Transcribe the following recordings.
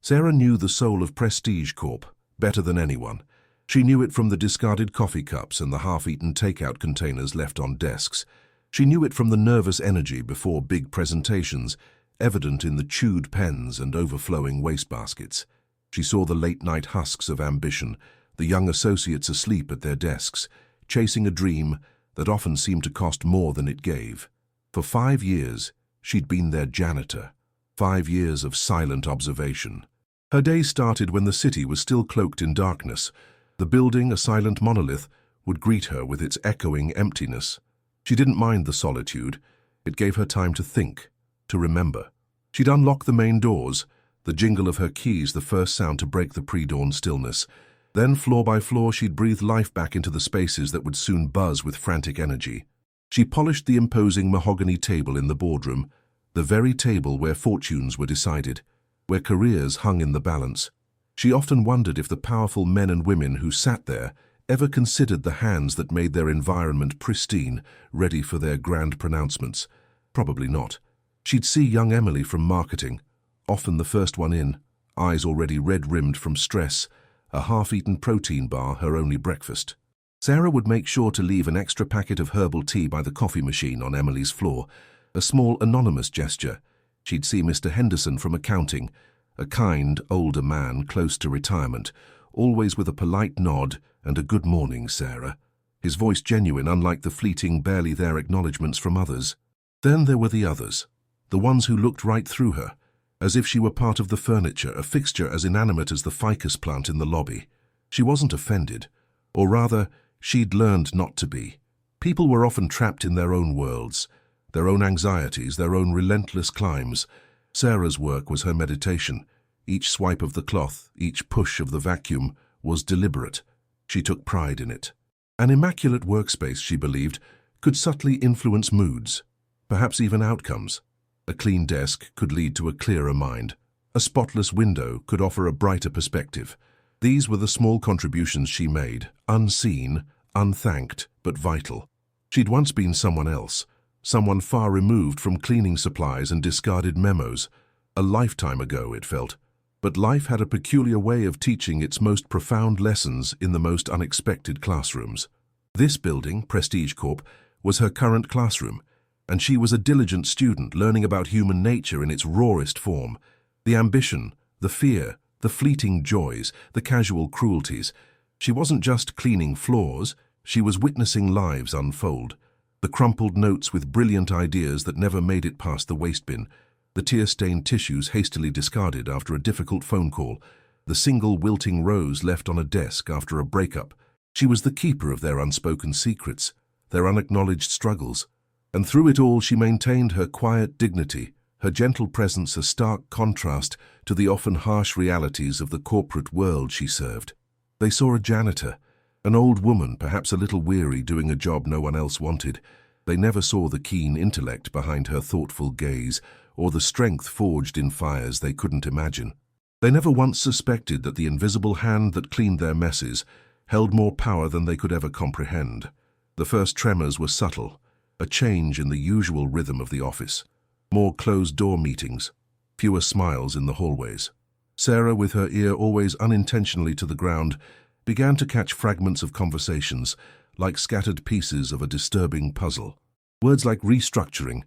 Sarah knew the soul of Prestige Corp better than anyone. She knew it from the discarded coffee cups and the half-eaten takeout containers left on desks. She knew it from the nervous energy before big presentations, evident in the chewed pens and overflowing wastebaskets. She saw the late-night husks of ambition, the young associates asleep at their desks, chasing a dream that often seemed to cost more than it gave. For 5 years, she'd been their janitor. 5 years of silent observation. Her day started when the city was still cloaked in darkness. The building, a silent monolith, would greet her with its echoing emptiness. She didn't mind the solitude. It gave her time to think, to remember. She'd unlock the main doors, the jingle of her keys the first sound to break the pre-dawn stillness. Then, floor by floor, she'd breathe life back into the spaces that would soon buzz with frantic energy. She polished the imposing mahogany table in the boardroom, the very table where fortunes were decided, where careers hung in the balance. She often wondered if the powerful men and women who sat there ever considered the hands that made their environment pristine, ready for their grand pronouncements. Probably not. She'd see young Emily from marketing, often the first one in, eyes already red-rimmed from stress, a half-eaten protein bar her only breakfast. Sarah would make sure to leave an extra packet of herbal tea by the coffee machine on Emily's floor, a small anonymous gesture. She'd see Mr. Henderson from accounting, a kind, older man close to retirement, always with a polite nod and a "good morning, Sarah," his voice genuine, unlike the fleeting, barely-there acknowledgements from others. Then there were the others, the ones who looked right through her, as if she were part of the furniture, a fixture as inanimate as the ficus plant in the lobby. She wasn't offended, or rather, she'd learned not to be. People were often trapped in their own worlds, their own anxieties, their own relentless climbs. Sarah's work was her meditation. Each swipe of the cloth, each push of the vacuum, was deliberate. She took pride in it. An immaculate workspace, she believed, could subtly influence moods, perhaps even outcomes. A clean desk could lead to a clearer mind. A spotless window could offer a brighter perspective. These were the small contributions she made, unseen, unthanked, but vital. She'd once been someone else, someone far removed from cleaning supplies and discarded memos. A lifetime ago, it felt. But life had a peculiar way of teaching its most profound lessons in the most unexpected classrooms. This building, Prestige Corp, was her current classroom, and she was a diligent student learning about human nature in its rawest form. The ambition, the fear, the fleeting joys, the casual cruelties. She wasn't just cleaning floors, she was witnessing lives unfold. The crumpled notes with brilliant ideas that never made it past the waste bin, the tear-stained tissues hastily discarded after a difficult phone call, the single wilting rose left on a desk after a breakup. She was the keeper of their unspoken secrets, their unacknowledged struggles. And through it all she maintained her quiet dignity, her gentle presence a stark contrast to the often harsh realities of the corporate world she served. They saw a janitor, an old woman, perhaps a little weary, doing a job no one else wanted. They never saw the keen intellect behind her thoughtful gaze, or the strength forged in fires they couldn't imagine. They never once suspected that the invisible hand that cleaned their messes held more power than they could ever comprehend. The first tremors were subtle, a change in the usual rhythm of the office. More closed-door meetings, fewer smiles in the hallways. Sarah, with her ear always unintentionally to the ground, began to catch fragments of conversations, like scattered pieces of a disturbing puzzle. Words like restructuring,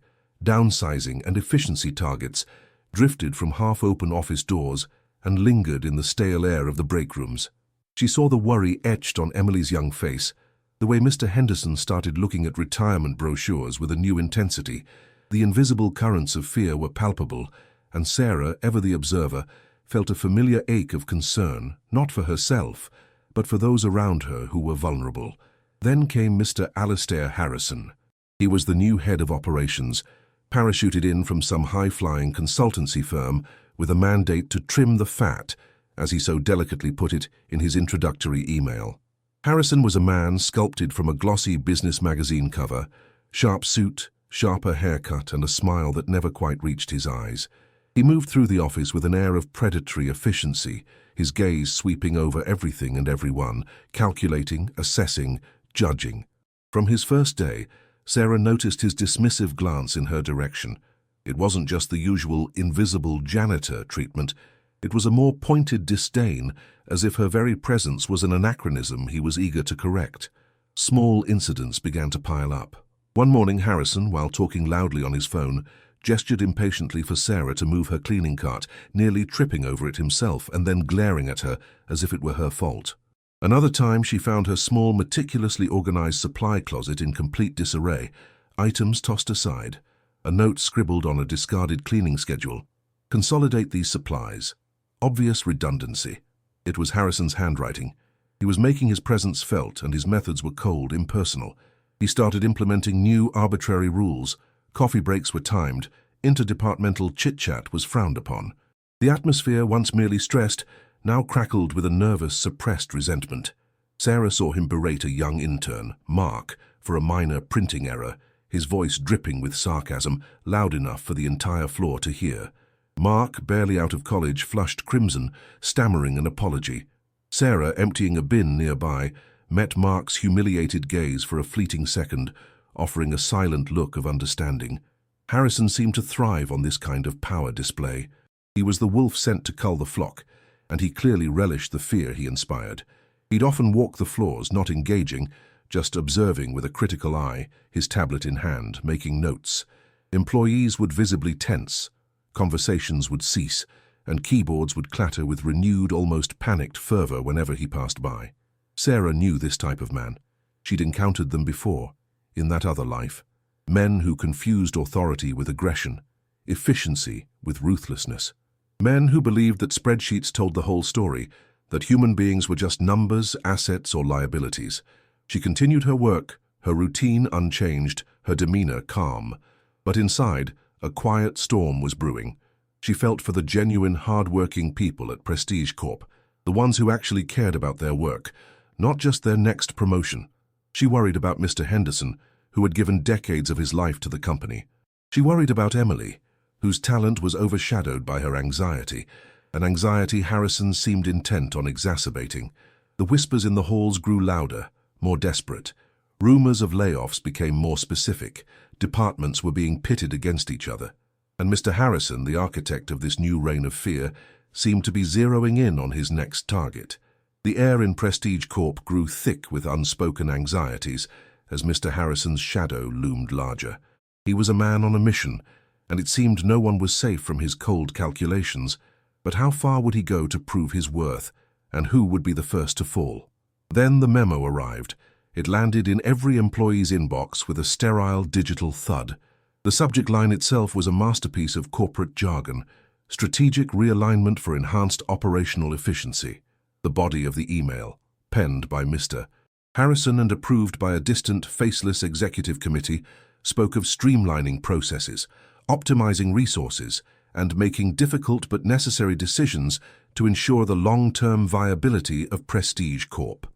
downsizing, and efficiency targets drifted from half-open office doors and lingered in the stale air of the break rooms. She saw the worry etched on Emily's young face, the way Mr. Henderson started looking at retirement brochures with a new intensity. The invisible currents of fear were palpable, and Sarah, ever the observer, felt a familiar ache of concern, not for herself, but for those around her who were vulnerable. Then came Mr. Alastair Harrison. He was the new head of operations, parachuted in from some high-flying consultancy firm with a mandate to trim the fat, as he so delicately put it in his introductory email. Harrison was a man sculpted from a glossy business magazine cover, sharp suit, sharper haircut, and a smile that never quite reached his eyes. He moved through the office with an air of predatory efficiency, his gaze sweeping over everything and everyone, calculating, assessing, judging. From his first day, Sarah noticed his dismissive glance in her direction. It wasn't just the usual invisible janitor treatment. It was a more pointed disdain, as if her very presence was an anachronism he was eager to correct. Small incidents began to pile up. One morning, Harrison, while talking loudly on his phone, gestured impatiently for Sarah to move her cleaning cart, nearly tripping over it himself and then glaring at her as if it were her fault. Another time, she found her small, meticulously organized supply closet in complete disarray, items tossed aside, a note scribbled on a discarded cleaning schedule. Consolidate these supplies. Obvious redundancy. It was Harrison's handwriting. He was making his presence felt, and his methods were cold, impersonal. He started implementing new, arbitrary rules. Coffee breaks were timed. Interdepartmental chit-chat was frowned upon. The atmosphere, once merely stressed, now crackled with a nervous, suppressed resentment. Sarah saw him berate a young intern, Mark, for a minor printing error, his voice dripping with sarcasm, loud enough for the entire floor to hear. Mark, barely out of college, flushed crimson, stammering an apology. Sarah, emptying a bin nearby, met Mark's humiliated gaze for a fleeting second, offering a silent look of understanding. Harrison seemed to thrive on this kind of power display. He was the wolf sent to cull the flock, and he clearly relished the fear he inspired. He'd often walk the floors, not engaging, just observing with a critical eye, his tablet in hand, making notes. Employees would visibly tense, conversations would cease, and keyboards would clatter with renewed, almost panicked fervor whenever he passed by. Sarah knew this type of man. She'd encountered them before, in that other life. Men who confused authority with aggression, efficiency with ruthlessness. Men who believed that spreadsheets told the whole story, that human beings were just numbers, assets, or liabilities. She continued her work, her routine unchanged, her demeanor calm. But inside, a quiet storm was brewing. She felt for the genuine, hard-working people at Prestige Corp, the ones who actually cared about their work, not just their next promotion. She worried about Mr. Henderson, who had given decades of his life to the company. She worried about Emily, whose talent was overshadowed by her anxiety, an anxiety Harrison seemed intent on exacerbating. The whispers in the halls grew louder, more desperate. Rumors of layoffs became more specific. Departments were being pitted against each other. And Mr. Harrison, the architect of this new reign of fear, seemed to be zeroing in on his next target. The air in Prestige Corp grew thick with unspoken anxieties as Mr. Harrison's shadow loomed larger. He was a man on a mission, and it seemed no one was safe from his cold calculations. But how far would he go to prove his worth, and who would be the first to fall? Then the memo arrived. It landed in every employee's inbox with a sterile digital thud. The subject line itself was a masterpiece of corporate jargon, strategic realignment for enhanced operational efficiency. The body of the email, penned by Mr. Harrison and approved by a distant, faceless executive committee, spoke of streamlining processes, optimizing resources, and making difficult but necessary decisions to ensure the long-term viability of Prestige Corp.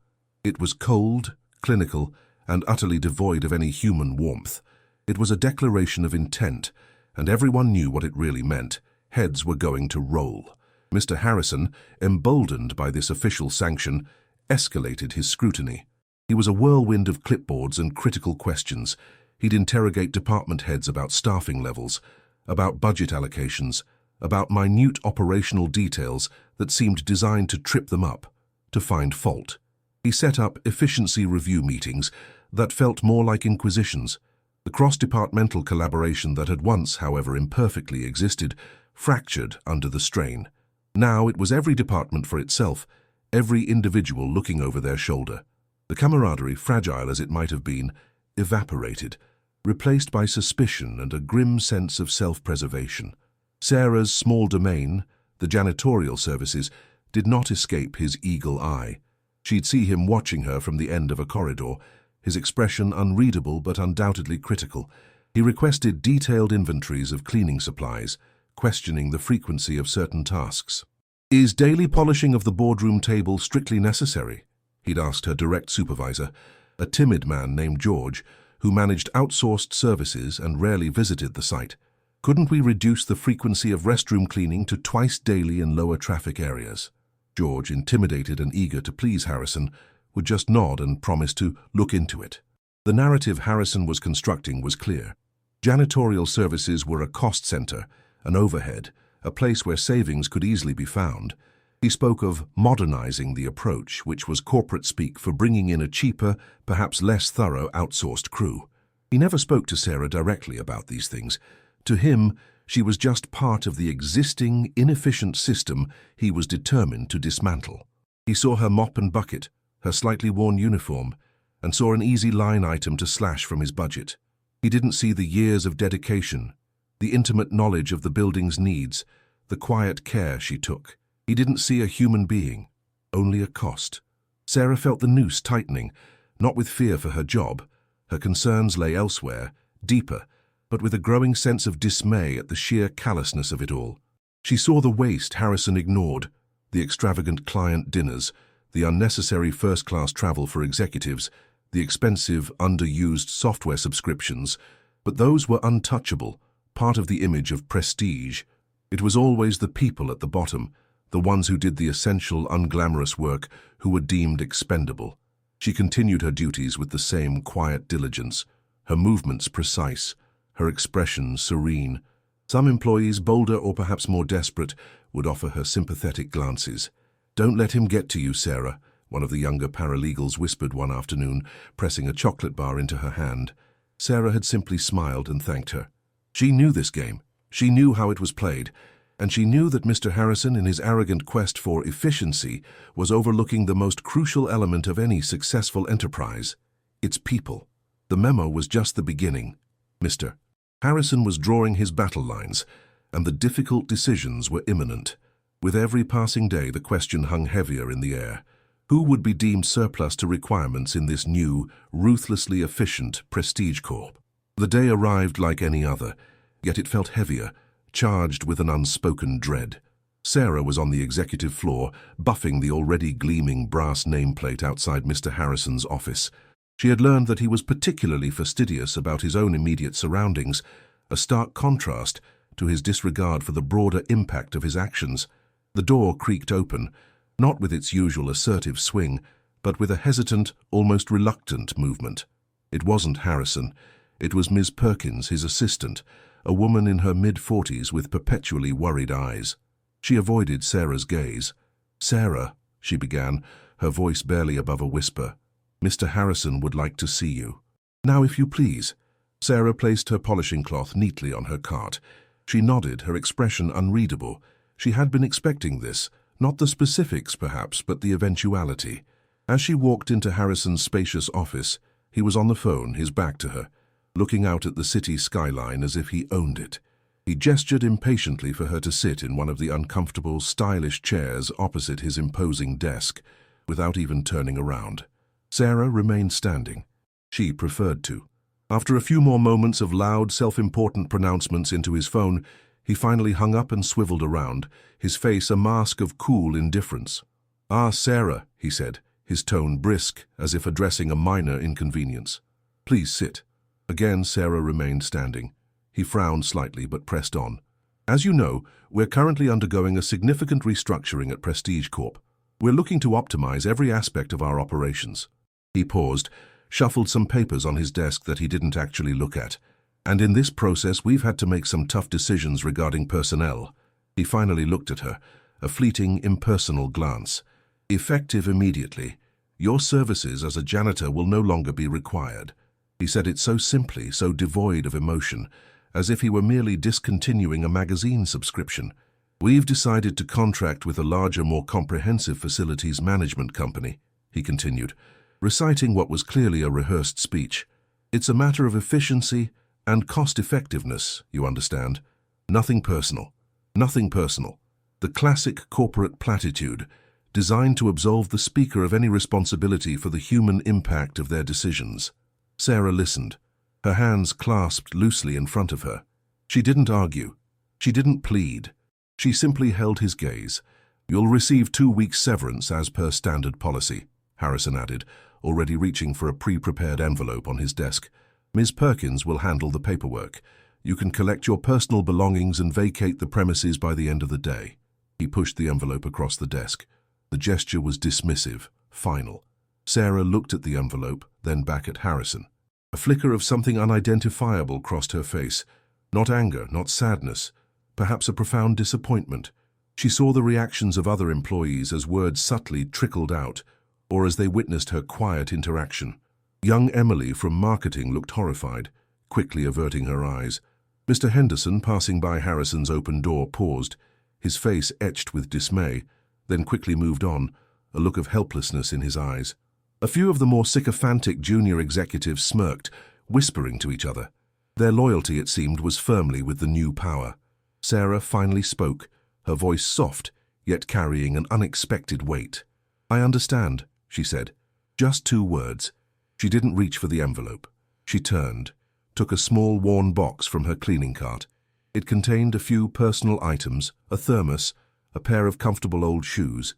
It was cold, clinical, and utterly devoid of any human warmth. It was a declaration of intent, and everyone knew what it really meant. Heads were going to roll. Mr. Harrison, emboldened by this official sanction, escalated his scrutiny. He was a whirlwind of clipboards and critical questions. He'd interrogate department heads about staffing levels, about budget allocations, about minute operational details that seemed designed to trip them up, to find fault. He set up efficiency review meetings that felt more like inquisitions. The cross-departmental collaboration that had once, however imperfectly, existed, fractured under the strain. Now it was every department for itself, every individual looking over their shoulder. The camaraderie, fragile as it might have been, evaporated, replaced by suspicion and a grim sense of self-preservation. Sarah's small domain, the janitorial services, did not escape his eagle eye. She'd see him watching her from the end of a corridor, his expression unreadable but undoubtedly critical. He requested detailed inventories of cleaning supplies, questioning the frequency of certain tasks. "Is daily polishing of the boardroom table strictly necessary?" he'd asked her direct supervisor, a timid man named George, who managed outsourced services and rarely visited the site. "Couldn't we reduce the frequency of restroom cleaning to twice daily in lower traffic areas?" George, intimidated and eager to please Harrison, would just nod and promise to look into it. The narrative Harrison was constructing was clear. Janitorial services were a cost center, an overhead, a place where savings could easily be found. He spoke of modernizing the approach, which was corporate speak for bringing in a cheaper, perhaps less thorough outsourced crew. He never spoke to Sarah directly about these things. To him, she was just part of the existing, inefficient system he was determined to dismantle. He saw her mop and bucket, her slightly worn uniform, and saw an easy line item to slash from his budget. He didn't see the years of dedication, the intimate knowledge of the building's needs, the quiet care she took. He didn't see a human being, only a cost. Sarah felt the noose tightening, not with fear for her job. Her concerns lay elsewhere, deeper, but with a growing sense of dismay at the sheer callousness of it all. She saw the waste Harrison ignored, the extravagant client dinners, the unnecessary first-class travel for executives, the expensive, underused software subscriptions, but those were untouchable, part of the image of prestige. It was always the people at the bottom, the ones who did the essential, unglamorous work, who were deemed expendable. She continued her duties with the same quiet diligence, her movements precise, her expression serene. Some employees, bolder or perhaps more desperate, would offer her sympathetic glances. "Don't let him get to you, Sarah," one of the younger paralegals whispered one afternoon, pressing a chocolate bar into her hand. Sarah had simply smiled and thanked her. She knew this game. She knew how it was played. And she knew that Mr. Harrison, in his arrogant quest for efficiency, was overlooking the most crucial element of any successful enterprise: its people. The memo was just the beginning. Mr. Harrison was drawing his battle lines, and the difficult decisions were imminent. With every passing day, the question hung heavier in the air. Who would be deemed surplus to requirements in this new, ruthlessly efficient prestige corp? The day arrived like any other, yet it felt heavier, charged with an unspoken dread. Sarah was on the executive floor, buffing the already gleaming brass nameplate outside Mr. Harrison's office. She had learned that he was particularly fastidious about his own immediate surroundings, a stark contrast to his disregard for the broader impact of his actions. The door creaked open, not with its usual assertive swing, but with a hesitant, almost reluctant movement. It wasn't Harrison. It was Ms. Perkins, his assistant, a woman in her mid-40s with perpetually worried eyes. She avoided Sarah's gaze. "Sarah," she began, her voice barely above a whisper, "Mr. Harrison would like to see you." "Now, if you please." Sarah placed her polishing cloth neatly on her cart. She nodded, her expression unreadable. She had been expecting this, not the specifics perhaps, but the eventuality. As she walked into Harrison's spacious office, he was on the phone, his back to her, looking out at the city skyline as if he owned it. He gestured impatiently for her to sit in one of the uncomfortable, stylish chairs opposite his imposing desk, without even turning around. Sarah remained standing. She preferred to. After a few more moments of loud, self-important pronouncements into his phone, he finally hung up and swiveled around, his face a mask of cool indifference. "Ah, Sarah," he said, his tone brisk, as if addressing a minor inconvenience. "Please sit." Again, Sarah remained standing. He frowned slightly but pressed on. "As you know, we're currently undergoing a significant restructuring at Prestige Corp. We're looking to optimize every aspect of our operations." He paused, shuffled some papers on his desk that he didn't actually look at. "And in this process, we've had to make some tough decisions regarding personnel." He finally looked at her, a fleeting, impersonal glance. "Effective immediately. Your services as a janitor will no longer be required." He said it so simply, so devoid of emotion, as if he were merely discontinuing a magazine subscription. "We've decided to contract with a larger, more comprehensive facilities management company," he continued, reciting what was clearly a rehearsed speech. "It's a matter of efficiency and cost-effectiveness, you understand. Nothing personal. Nothing personal. The classic corporate platitude, designed to absolve the speaker of any responsibility for the human impact of their decisions." Sarah listened, her hands clasped loosely in front of her. She didn't argue. She didn't plead. She simply held his gaze. "You'll receive 2 weeks' severance as per standard policy," Harrison added, already reaching for a pre-prepared envelope on his desk. "Ms. Perkins will handle the paperwork. You can collect your personal belongings and vacate the premises by the end of the day." He pushed the envelope across the desk. The gesture was dismissive, final. Sarah looked at the envelope, then back at Harrison. A flicker of something unidentifiable crossed her face. Not anger, not sadness, perhaps a profound disappointment. She saw the reactions of other employees as words subtly trickled out, or as they witnessed her quiet interaction. Young Emily from marketing looked horrified, quickly averting her eyes. Mr. Henderson, passing by Harrison's open door, paused, his face etched with dismay, then quickly moved on, a look of helplessness in his eyes. A few of the more sycophantic junior executives smirked, whispering to each other. Their loyalty, it seemed, was firmly with the new power. Sarah finally spoke, her voice soft, yet carrying an unexpected weight. "I understand," she said. Just 2 words. She didn't reach for the envelope. She turned, took a small worn box from her cleaning cart. It contained a few personal items, a thermos, a pair of comfortable old shoes.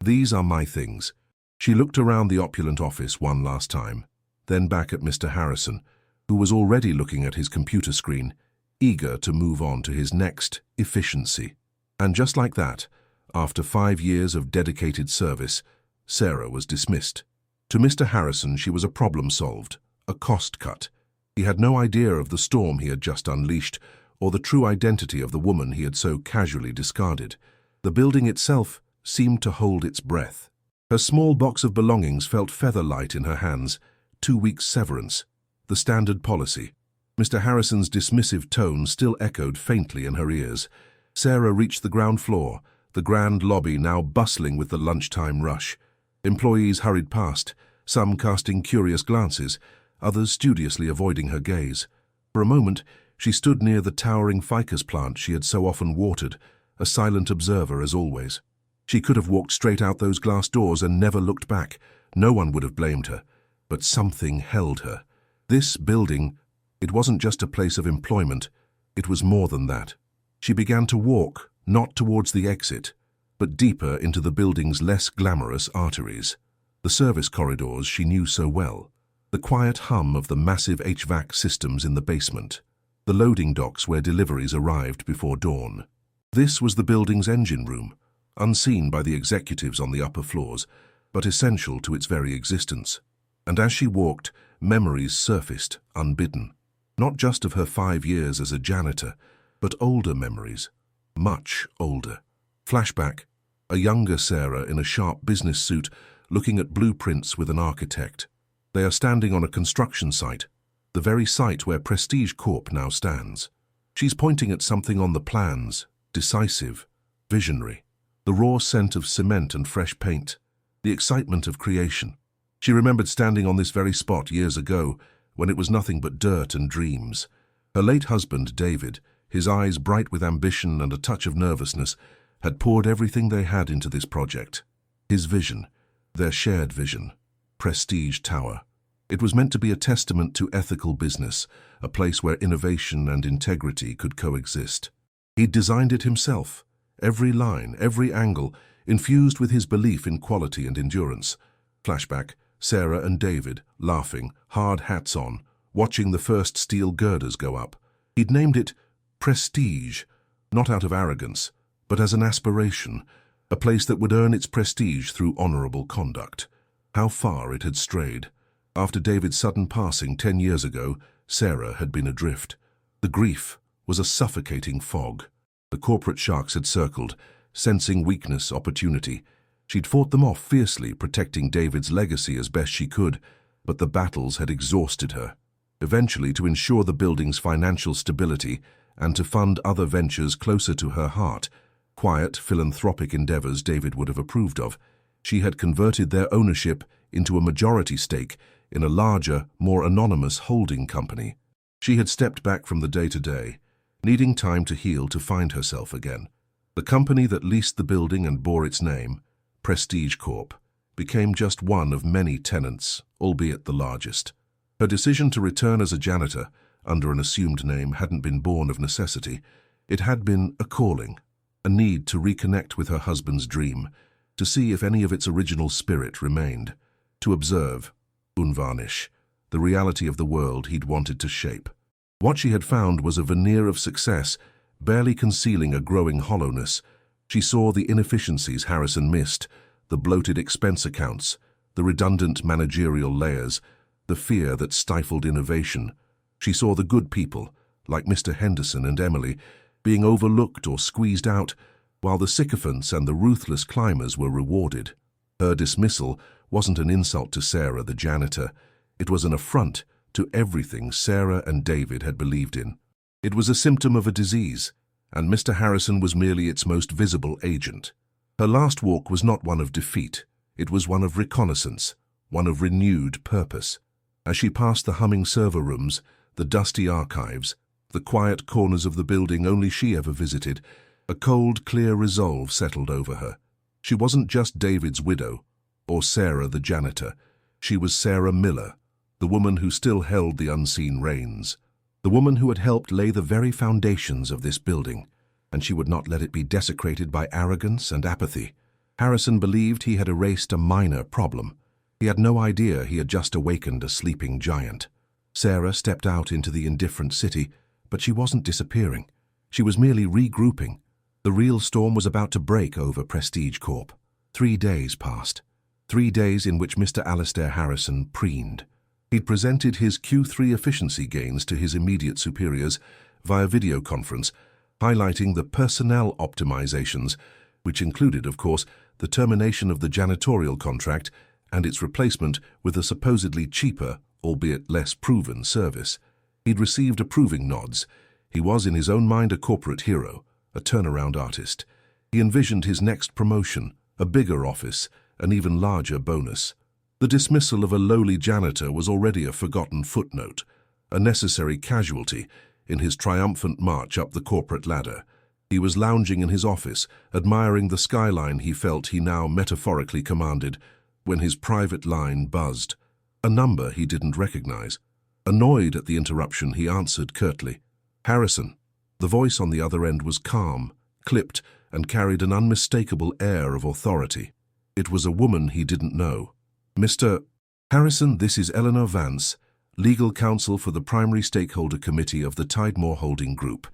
"These are my things." She looked around the opulent office one last time, then back at Mr. Harrison, who was already looking at his computer screen, eager to move on to his next efficiency. And just like that, after 5 years of dedicated service, Sarah was dismissed. To Mr. Harrison, she was a problem solved, a cost cut. He had no idea of the storm he had just unleashed, or the true identity of the woman he had so casually discarded. The building itself seemed to hold its breath. Her small box of belongings felt feather-light in her hands. 2 weeks severance, the standard policy. Mr. Harrison's dismissive tone still echoed faintly in her ears. Sarah reached the ground floor, the grand lobby now bustling with the lunchtime rush. Employees hurried past, some casting curious glances, others studiously avoiding her gaze. For a moment, she stood near the towering ficus plant she had so often watered, a silent observer as always. She could have walked straight out those glass doors and never looked back. No one would have blamed her. But something held her. This building, it wasn't just a place of employment, it was more than that. She began to walk, not towards the exit, but deeper into the building's less glamorous arteries. The service corridors she knew so well, the quiet hum of the massive HVAC systems in the basement, the loading docks where deliveries arrived before dawn. This was the building's engine room, unseen by the executives on the upper floors, but essential to its very existence. And as she walked, memories surfaced, unbidden. Not just of her 5 years as a janitor, but older memories, much older. Flashback, a younger Sarah in a sharp business suit looking at blueprints with an architect. They are standing on a construction site, the very site where Prestige Corp now stands. She's pointing at something on the plans, decisive, visionary. The raw scent of cement and fresh paint, the excitement of creation. She remembered standing on this very spot years ago, when it was nothing but dirt and dreams. Her late husband, David, his eyes bright with ambition and a touch of nervousness, had poured everything they had into this project. His vision, their shared vision, Prestige Tower. It was meant to be a testament to ethical business, a place where innovation and integrity could coexist. He'd designed it himself, every line, every angle, infused with his belief in quality and endurance. Flashback, Sarah and David, laughing, hard hats on, watching the first steel girders go up. He'd named it Prestige, not out of arrogance, but as an aspiration, a place that would earn its prestige through honorable conduct. How far it had strayed. After David's sudden passing 10 years ago, Sarah had been adrift. The grief was a suffocating fog. The corporate sharks had circled, sensing weakness, opportunity. She'd fought them off fiercely, protecting David's legacy as best she could, but the battles had exhausted her. Eventually, to ensure the building's financial stability and to fund other ventures closer to her heart, quiet, philanthropic endeavors David would have approved of, she had converted their ownership into a majority stake in a larger, more anonymous holding company. She had stepped back from the day-to-day, needing time to heal to find herself again. The company that leased the building and bore its name, Prestige Corp, became just one of many tenants, albeit the largest. Her decision to return as a janitor, under an assumed name, hadn't been born of necessity. It had been a calling, a need to reconnect with her husband's dream, to see if any of its original spirit remained, to observe, unvarnish, the reality of the world he'd wanted to shape. What she had found was a veneer of success, barely concealing a growing hollowness. She saw the inefficiencies Harrison missed, the bloated expense accounts, the redundant managerial layers, the fear that stifled innovation. She saw the good people, like Mr. Henderson and Emily, being overlooked or squeezed out, while the sycophants and the ruthless climbers were rewarded. Her dismissal wasn't an insult to Sarah the janitor. It was an affront to everything Sarah and David had believed in. It was a symptom of a disease, and Mr. Harrison was merely its most visible agent. Her last walk was not one of defeat. It was one of reconnaissance, one of renewed purpose. As she passed the humming server rooms, the dusty archives, the quiet corners of the building only she ever visited, a cold, clear resolve settled over her. She wasn't just David's widow, or Sarah the janitor. She was Sarah Miller, the woman who still held the unseen reins, the woman who had helped lay the very foundations of this building, and she would not let it be desecrated by arrogance and apathy. Harrison believed he had erased a minor problem. He had no idea he had just awakened a sleeping giant. Sarah stepped out into the indifferent city, but she wasn't disappearing. She was merely regrouping. The real storm was about to break over Prestige Corp. 3 days passed. 3 days in which Mr. Alastair Harrison preened. He'd presented his Q3 efficiency gains to his immediate superiors via video conference, highlighting the personnel optimizations, which included, of course, the termination of the janitorial contract and its replacement with a supposedly cheaper, albeit less proven, service. He'd received approving nods. He was, in his own mind, a corporate hero, a turnaround artist. He envisioned his next promotion, a bigger office, an even larger bonus. The dismissal of a lowly janitor was already a forgotten footnote, a necessary casualty in his triumphant march up the corporate ladder. He was lounging in his office, admiring the skyline he felt he now metaphorically commanded, when his private line buzzed. A number he didn't recognize. Annoyed at the interruption, he answered curtly, "Harrison." The voice on the other end was calm, clipped, and carried an unmistakable air of authority. It was a woman he didn't know. "Mr. Harrison, this is Eleanor Vance, legal counsel for the primary stakeholder committee of the Tidemore Holding Group."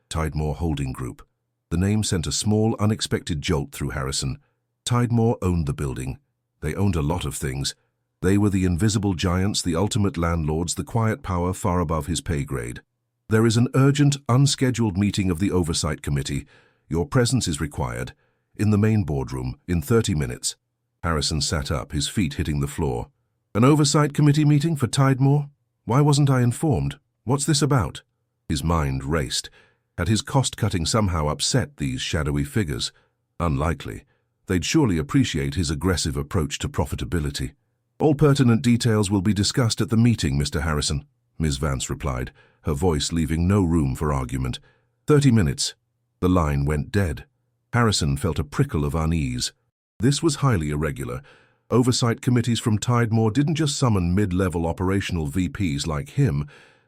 Tidemore Holding Group. The name sent a small, unexpected jolt through Harrison. Tidemore owned the building. They owned a lot of things. They were the invisible giants, the ultimate landlords, the quiet power far above his pay grade. "There is an urgent, unscheduled meeting of the Oversight Committee. Your presence is required. In the main boardroom, in 30 minutes. Harrison sat up, his feet hitting the floor. "An Oversight Committee meeting for Tidemore? Why wasn't I informed? What's this about?" His mind raced. Had his cost-cutting somehow upset these shadowy figures? Unlikely. They'd surely appreciate his aggressive approach to profitability. "All pertinent details will be discussed at the meeting, Mr. Harrison," Ms. Vance replied, her voice leaving no room for argument. 30 minutes. The line went dead. Harrison felt a prickle of unease. This was highly irregular. Oversight committees from Tidemore didn't just summon mid-level operational VPs like him.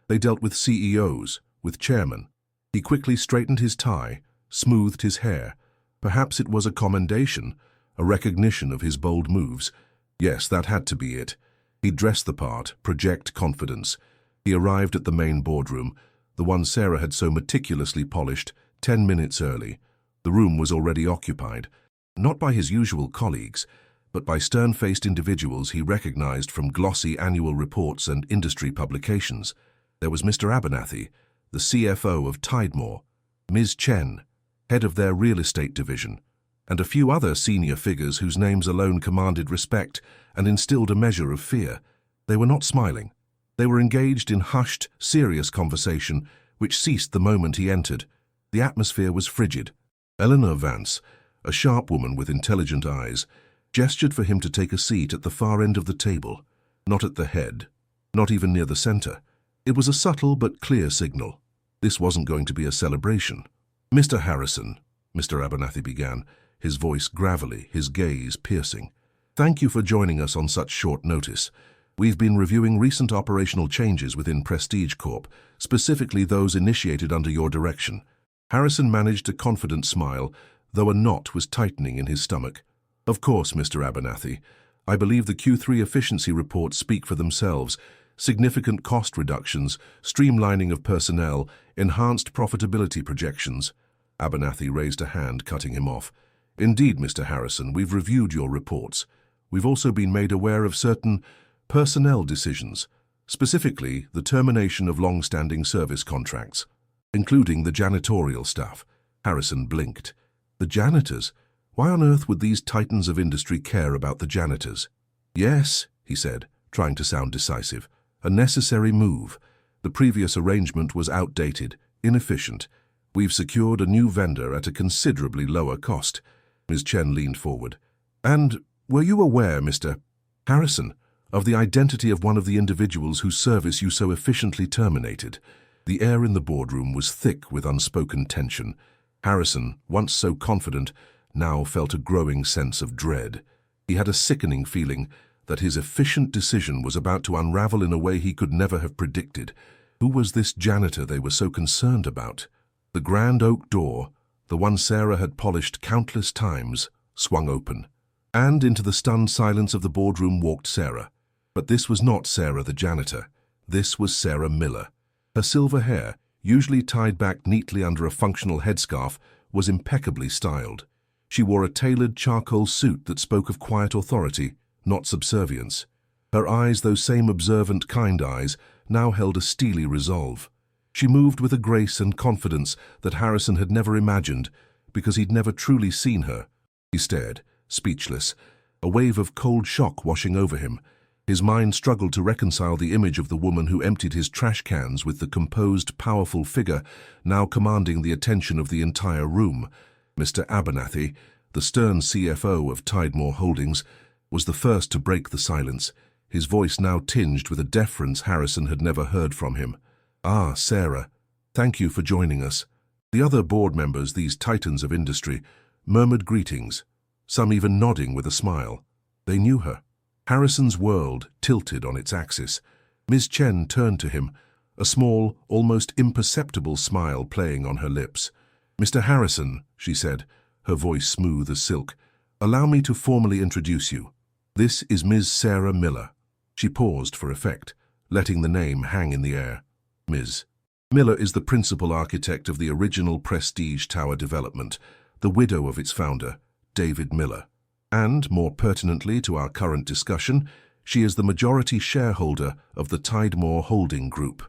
They dealt with CEOs, with chairmen. He quickly straightened his tie, smoothed his hair. Perhaps it was a commendation, a recognition of his bold moves. Yes, that had to be it. He'd dress the part, project confidence. He arrived at the main boardroom, the one Sarah had so meticulously polished, 10 minutes early. The room was already occupied, not by his usual colleagues, but by stern-faced individuals he recognized from glossy annual reports and industry publications. There was Mr. Abernathy, the CFO of Tidemore, Ms. Chen, head of their real estate division, and a few other senior figures whose names alone commanded respect and instilled a measure of fear. They were not smiling. They were engaged in hushed, serious conversation, which ceased the moment he entered. The atmosphere was frigid. Eleanor Vance, a sharp woman with intelligent eyes, gestured for him to take a seat at the far end of the table, not at the head, not even near the center. It was a subtle but clear signal. This wasn't going to be a celebration. "Mr. Harrison," Mr. Abernathy began, his voice gravelly, his gaze piercing. "Thank you for joining us on such short notice. We've been reviewing recent operational changes within Prestige Corp, specifically those initiated under your direction." Harrison managed a confident smile, though a knot was tightening in his stomach. "Of course, Mr. Abernathy. I believe the Q3 efficiency reports speak for themselves. Significant cost reductions, streamlining of personnel, enhanced profitability projections." Abernathy raised a hand, cutting him off. "Indeed, Mr. Harrison, we've reviewed your reports. We've also been made aware of certain personnel decisions, specifically the termination of long-standing service contracts." including the janitorial staff. Harrison blinked. The janitors? Why on earth would these titans of industry care about the janitors? Yes, he said, trying to sound decisive. A necessary move. The previous arrangement was outdated, inefficient. We've secured a new vendor at a considerably lower cost. Ms. Chen leaned forward. And were you aware, Mr. Harrison, of the identity of one of the individuals whose service you so efficiently terminated? The air in the boardroom was thick with unspoken tension. Harrison, once so confident, now felt a growing sense of dread. He had a sickening feeling that his efficient decision was about to unravel in a way he could never have predicted. Who was this janitor they were so concerned about? The grand oak door, the one Sarah had polished countless times, swung open. And into the stunned silence of the boardroom walked Sarah. But this was not Sarah the janitor. This was Sarah Miller. Her silver hair, usually tied back neatly under a functional headscarf, was impeccably styled. She wore a tailored charcoal suit that spoke of quiet authority, not subservience. Her eyes, those same observant, kind eyes, now held a steely resolve. She moved with a grace and confidence that Harrison had never imagined, because he'd never truly seen her. He stared, speechless, a wave of cold shock washing over him. His mind struggled to reconcile the image of the woman who emptied his trash cans with the composed, powerful figure now commanding the attention of the entire room. Mr. Abernathy, the stern CFO of Tidemore Holdings, was the first to break the silence, his voice now tinged with a deference Harrison had never heard from him. "Ah, Sarah, thank you for joining us." The other board members, these titans of industry, murmured greetings, some even nodding with a smile. They knew her. Harrison's world tilted on its axis. Ms. Chen turned to him, a small, almost imperceptible smile playing on her lips. "Mr. Harrison," she said, her voice smooth as silk, "allow me to formally introduce you. This is Ms. Sarah Miller." She paused for effect, letting the name hang in the air. Ms. Miller is the principal architect of the original Prestige Tower development, the widow of its founder, David Miller. And, more pertinently to our current discussion, she is the majority shareholder of the Tidemore Holding Group.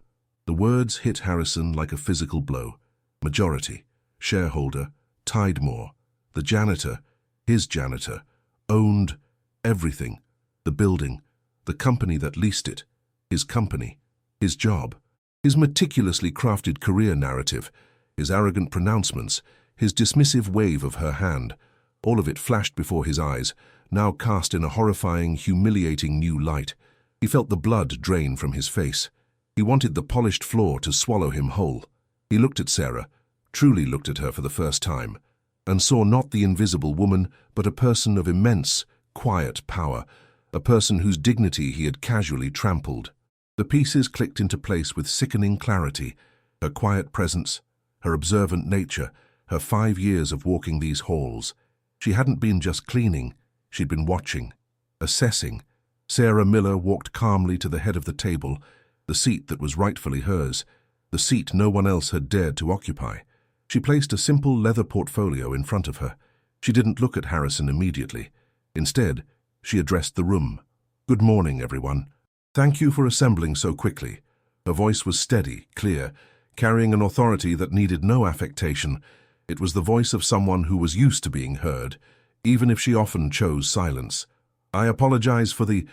The words hit Harrison like a physical blow. Majority, shareholder, Tidemore, the janitor, his janitor, owned everything, the building, the company that leased it, his company, his job, his meticulously crafted career narrative, his arrogant pronouncements, his dismissive wave of her hand. All of it flashed before his eyes, now cast in a horrifying, humiliating new light. He felt the blood drain from his face. He wanted the polished floor to swallow him whole. He looked at Sarah, truly looked at her for the first time, and saw not the invisible woman, but a person of immense, quiet power, a person whose dignity he had casually trampled. The pieces clicked into place with sickening clarity. Her quiet presence, her observant nature, her 5 years of walking these halls. She hadn't been just cleaning, she'd been watching, assessing. Sarah Miller walked calmly to the head of the table, the seat that was rightfully hers, the seat no one else had dared to occupy. She placed a simple leather portfolio in front of her. She didn't look at Harrison immediately. Instead, she addressed the room. "Good morning, everyone. Thank you for assembling so quickly." Her voice was steady, clear, carrying an authority that needed no affectation. It was the voice of someone who was used to being heard, even if she often chose silence. "I apologize for the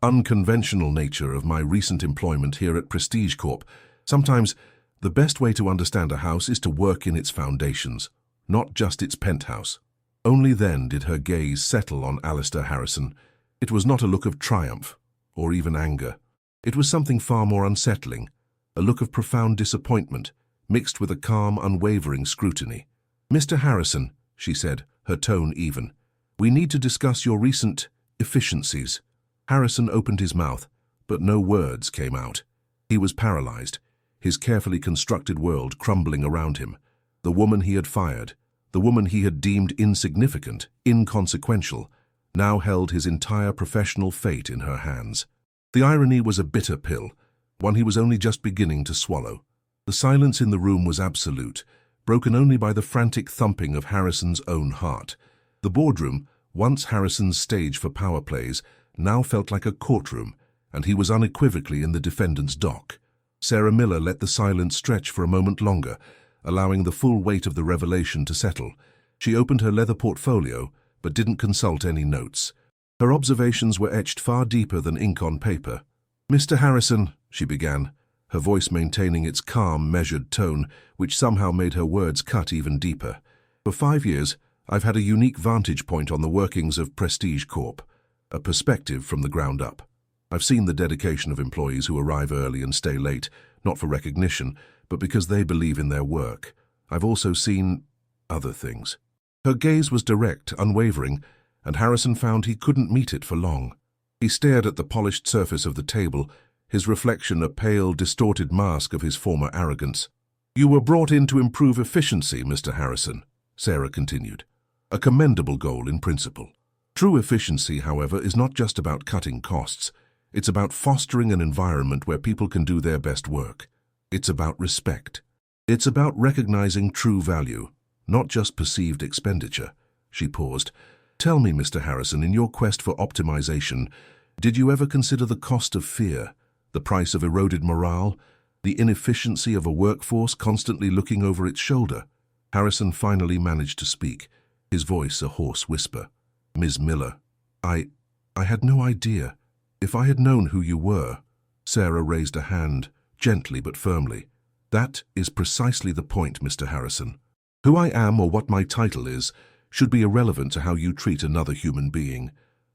unconventional nature of my recent employment here at Prestige Corp. Sometimes, the best way to understand a house is to work in its foundations, not just its penthouse." Only then did her gaze settle on Alistair Harrison. It was not a look of triumph, or even anger. It was something far more unsettling, a look of profound disappointment, mixed with a calm, unwavering scrutiny. "Mr. Harrison," she said, her tone even, "we need to discuss your recent efficiencies." Harrison opened his mouth, but no words came out. He was paralyzed, his carefully constructed world crumbling around him. The woman he had fired, the woman he had deemed insignificant, inconsequential, now held his entire professional fate in her hands. The irony was a bitter pill, one he was only just beginning to swallow. The silence in the room was absolute, broken only by the frantic thumping of Harrison's own heart. The boardroom, once Harrison's stage for power plays, now felt like a courtroom, and he was unequivocally in the defendant's dock. Sarah Miller let the silence stretch for a moment longer, allowing the full weight of the revelation to settle. She opened her leather portfolio, but didn't consult any notes. Her observations were etched far deeper than ink on paper. "Mr. Harrison," she began, her voice maintaining its calm, measured tone, which somehow made her words cut even deeper. "For 5 years, I've had a unique vantage point on the workings of Prestige Corp, a perspective from the ground up. I've seen the dedication of employees who arrive early and stay late, not for recognition, but because they believe in their work. I've also seen other things." Her gaze was direct, unwavering, and Harrison found he couldn't meet it for long. He stared at the polished surface of the table, his reflection a pale, distorted mask of his former arrogance. "You were brought in to improve efficiency, Mr. Harrison," Sarah continued. "A commendable goal in principle. True efficiency, however, is not just about cutting costs. It's about fostering an environment where people can do their best work. It's about respect. It's about recognizing true value, not just perceived expenditure." She paused. "Tell me, Mr. Harrison, in your quest for optimization, did you ever consider the cost of fear, the price of eroded morale, the inefficiency of a workforce constantly looking over its shoulder?" Harrison finally managed to speak, his voice a hoarse whisper. "Ms. Miller, I had no idea. If I had known who you were—" Sarah raised a hand, gently but firmly. "That is precisely the point, Mr. Harrison. Who I am or what my title is should be irrelevant to how you treat another human being.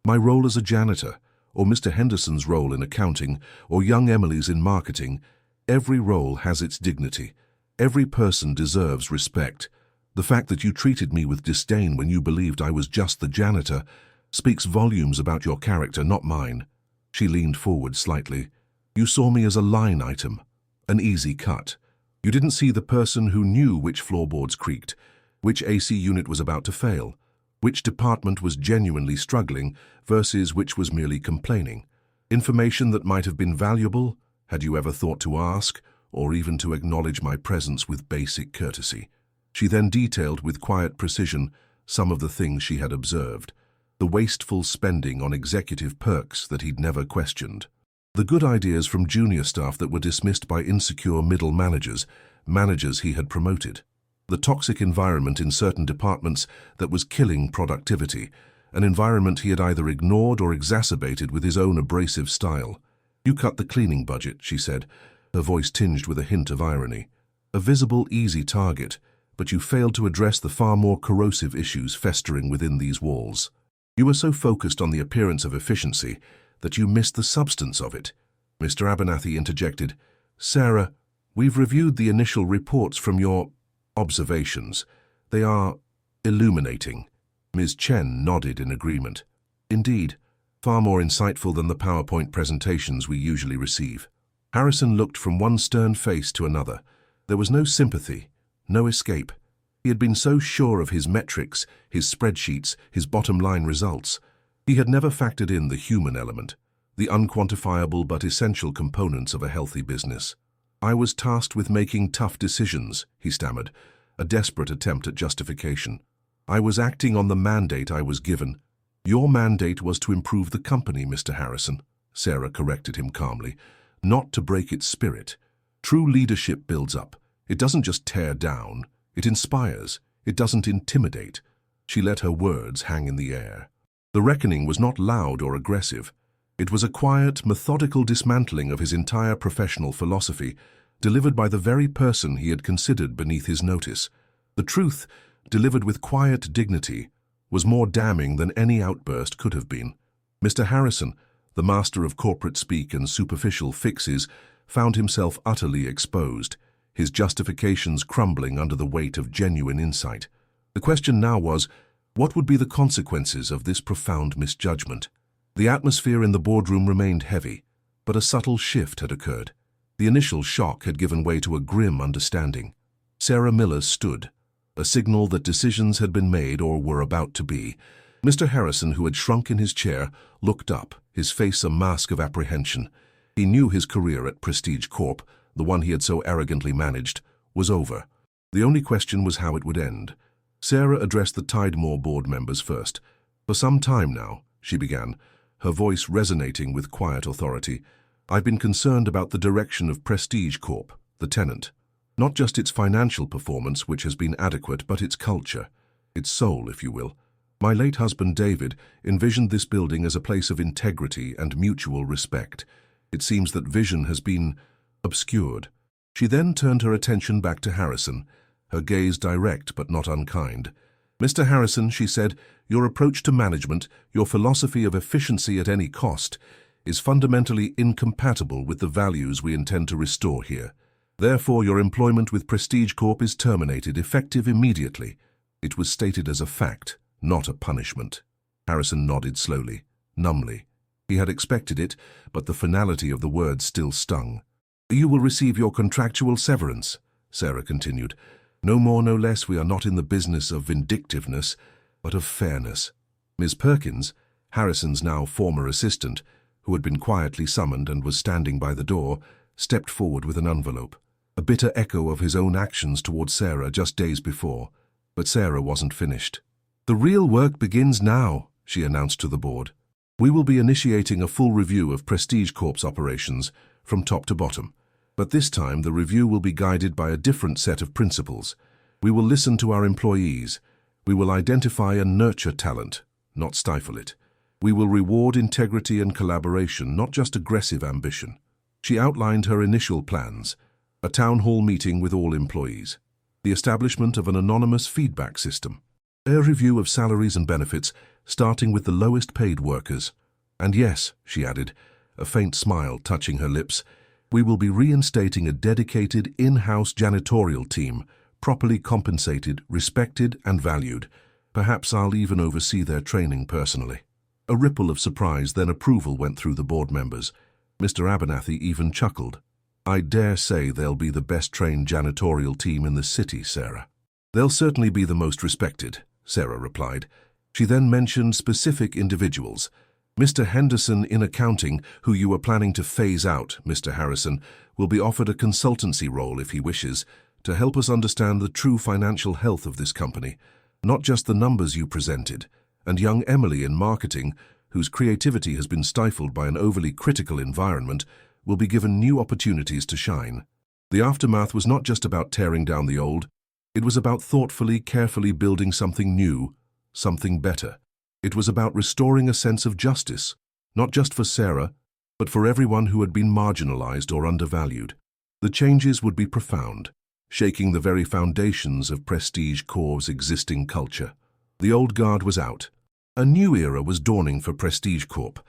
My role as a janitor, or Mr. Henderson's role in accounting, or young Emily's in marketing, every role has its dignity. Every person deserves respect. The fact that you treated me with disdain when you believed I was just the janitor speaks volumes about your character, not mine." She leaned forward slightly. "You saw me as a line item, an easy cut. You didn't see the person who knew which floorboards creaked, which AC unit was about to fail, which department was genuinely struggling versus which was merely complaining. Information that might have been valuable, had you ever thought to ask, or even to acknowledge my presence with basic courtesy." She then detailed with quiet precision some of the things she had observed, the wasteful spending on executive perks that he'd never questioned, the good ideas from junior staff that were dismissed by insecure middle managers he had promoted, the toxic environment in certain departments that was killing productivity, an environment he had either ignored or exacerbated with his own abrasive style. "You cut the cleaning budget," she said, her voice tinged with a hint of irony. "A visible, easy target, but you failed to address the far more corrosive issues festering within these walls. You were so focused on the appearance of efficiency that you missed the substance of it." Mr. Abernathy interjected. "Sarah, we've reviewed the initial reports from your observations. They are illuminating." Ms. Chen nodded in agreement. "Indeed, far more insightful than the PowerPoint presentations we usually receive." Harrison looked from one stern face to another. There was no sympathy, no escape. He had been so sure of his metrics, his spreadsheets, his bottom-line results. He had never factored in the human element, the unquantifiable but essential components of a healthy business. "I was tasked with making tough decisions," he stammered, a desperate attempt at justification. "I was acting on the mandate I was given." "Your mandate was to improve the company, Mr. Harrison," Sarah corrected him calmly, "not to break its spirit. True leadership builds up. It doesn't just tear down. It inspires. It doesn't intimidate." She let her words hang in the air. The reckoning was not loud or aggressive. It was a quiet, methodical dismantling of his entire professional philosophy, delivered by the very person he had considered beneath his notice. The truth, delivered with quiet dignity, was more damning than any outburst could have been. Mr. Harrison, the master of corporate speak and superficial fixes, found himself utterly exposed, his justifications crumbling under the weight of genuine insight. The question now was, what would be the consequences of this profound misjudgment? The atmosphere in the boardroom remained heavy, but a subtle shift had occurred. The initial shock had given way to a grim understanding. Sarah Miller stood, a signal that decisions had been made or were about to be. Mr. Harrison, who had shrunk in his chair, looked up, his face a mask of apprehension. He knew his career at Prestige Corp, the one he had so arrogantly managed, was over. The only question was how it would end. Sarah addressed the Tidemore board members first. "For some time now," she began, her voice resonating with quiet authority, "I've been concerned about the direction of Prestige Corp, the tenant. Not just its financial performance, which has been adequate, but its culture, its soul, if you will. My late husband, David, envisioned this building as a place of integrity and mutual respect. It seems that vision has been obscured. She then turned her attention back to Harrison, her gaze direct but not unkind. "Mr. Harrison," she said, "your approach to management, your philosophy of efficiency at any cost, is fundamentally incompatible with the values we intend to restore here. Therefore, your employment with Prestige Corp is terminated, effective immediately." It was stated as a fact, not a punishment. Harrison nodded slowly, numbly. He had expected it, but the finality of the words still stung. "You will receive your contractual severance," Sarah continued. "No more, no less. We are not in the business of vindictiveness, but of fairness." Ms. Perkins, Harrison's now former assistant, who had been quietly summoned and was standing by the door, stepped forward with an envelope, a bitter echo of his own actions toward Sarah just days before. But Sarah wasn't finished. "The real work begins now," she announced to the board. "We will be initiating a full review of Prestige Corp's operations from top to bottom. But this time the review will be guided by a different set of principles. We will listen to our employees. We will identify and nurture talent, not stifle it. We will reward integrity and collaboration, not just aggressive ambition." She outlined her initial plans: a town hall meeting with all employees, the establishment of an anonymous feedback system, a review of salaries and benefits, starting with the lowest paid workers. "And yes," she added, a faint smile touching her lips, "we will be reinstating a dedicated in-house janitorial team, properly compensated, respected, and valued. Perhaps I'll even oversee their training personally." A ripple of surprise, then approval, went through the board members. Mr. Abernathy even chuckled. "I dare say they'll be the best-trained janitorial team in the city, Sarah." "They'll certainly be the most respected," Sarah replied. She then mentioned specific individuals. "Mr. Henderson in accounting, who you are planning to phase out, Mr. Harrison, will be offered a consultancy role if he wishes, to help us understand the true financial health of this company, not just the numbers you presented. And young Emily in marketing, whose creativity has been stifled by an overly critical environment, will be given new opportunities to shine." The aftermath was not just about tearing down the old. It was about thoughtfully, carefully building something new, something better. It was about restoring a sense of justice, not just for Sarah, but for everyone who had been marginalized or undervalued. The changes would be profound, shaking the very foundations of Prestige Corp's existing culture. The old guard was out. A new era was dawning for Prestige Corp,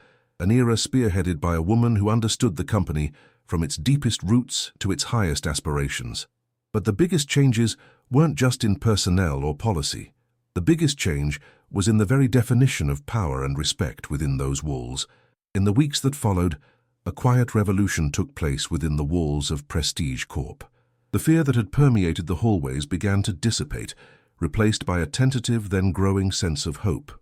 an era spearheaded by a woman who understood the company from its deepest roots to its highest aspirations. But the biggest changes weren't just in personnel or policy. The biggest change was in the very definition of power and respect within those walls. In the weeks that followed, a quiet revolution took place within the walls of Prestige Corp. The fear that had permeated the hallways began to dissipate, replaced by a tentative, then growing sense of hope.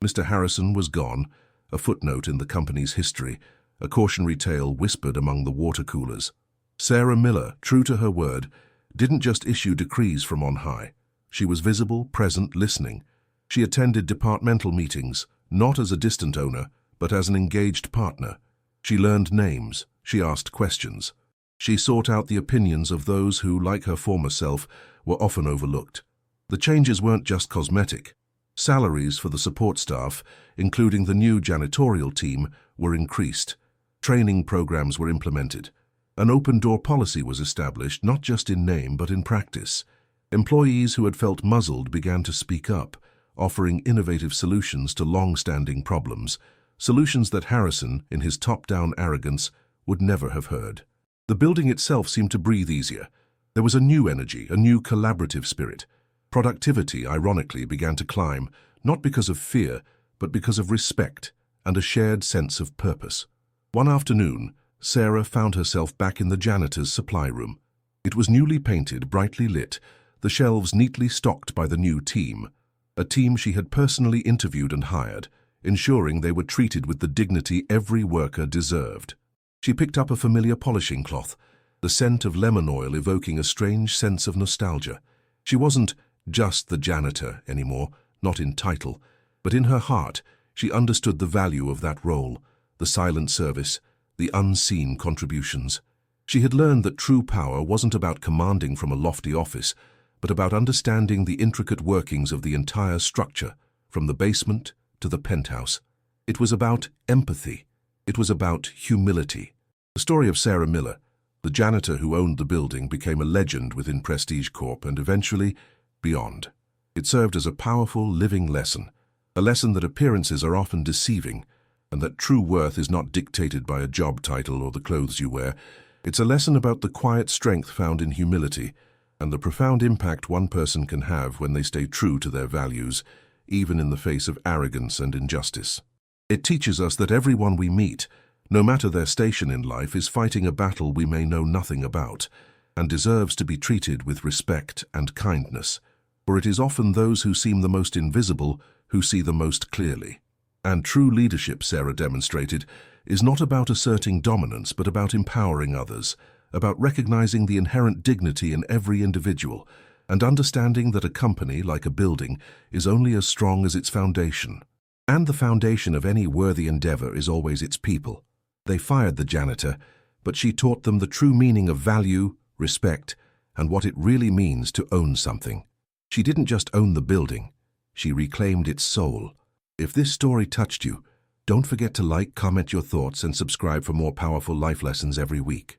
Mr. Harrison was gone, a footnote in the company's history, a cautionary tale whispered among the water coolers. Sarah Miller, true to her word, didn't just issue decrees from on high. She was visible, present, listening. She attended departmental meetings, not as a distant owner, but as an engaged partner. She learned names. She asked questions. She sought out the opinions of those who, like her former self, were often overlooked. The changes weren't just cosmetic. Salaries for the support staff, including the new janitorial team, were increased. Training programs were implemented. An open-door policy was established, not just in name but in practice. Employees who had felt muzzled began to speak up, offering innovative solutions to long-standing problems, solutions that Harrison, in his top-down arrogance, would never have heard. The building itself seemed to breathe easier. There was a new energy, a new collaborative spirit. Productivity, ironically, began to climb, not because of fear, but because of respect and a shared sense of purpose. One afternoon, Sarah found herself back in the janitor's supply room. It was newly painted, brightly lit, the shelves neatly stocked by the new team, a team she had personally interviewed and hired, ensuring they were treated with the dignity every worker deserved. She picked up a familiar polishing cloth, the scent of lemon oil evoking a strange sense of nostalgia. She wasn't just the janitor anymore, not in title, but in her heart she understood the value of that role, the silent service, the unseen contributions. She had learned that true power wasn't about commanding from a lofty office, but about understanding the intricate workings of the entire structure, from the basement to the penthouse. It was about empathy. It was about humility. The story of Sarah Miller, the janitor who owned the building, became a legend within Prestige Corp and eventually beyond. It served as a powerful, living lesson, a lesson that appearances are often deceiving and that true worth is not dictated by a job title or the clothes you wear. It's a lesson about the quiet strength found in humility and the profound impact one person can have when they stay true to their values, even in the face of arrogance and injustice. It teaches us that everyone we meet, no matter their station in life, is fighting a battle we may know nothing about and deserves to be treated with respect and kindness, for it is often those who seem the most invisible who see the most clearly. And true leadership, Sarah demonstrated, is not about asserting dominance but about empowering others, about recognizing the inherent dignity in every individual and understanding that a company, like a building, is only as strong as its foundation. And the foundation of any worthy endeavor is always its people. They fired the janitor, but she taught them the true meaning of value, respect, and what it really means to own something. She didn't just own the building, she reclaimed its soul. If this story touched you, don't forget to like, comment your thoughts, and subscribe for more powerful life lessons every week.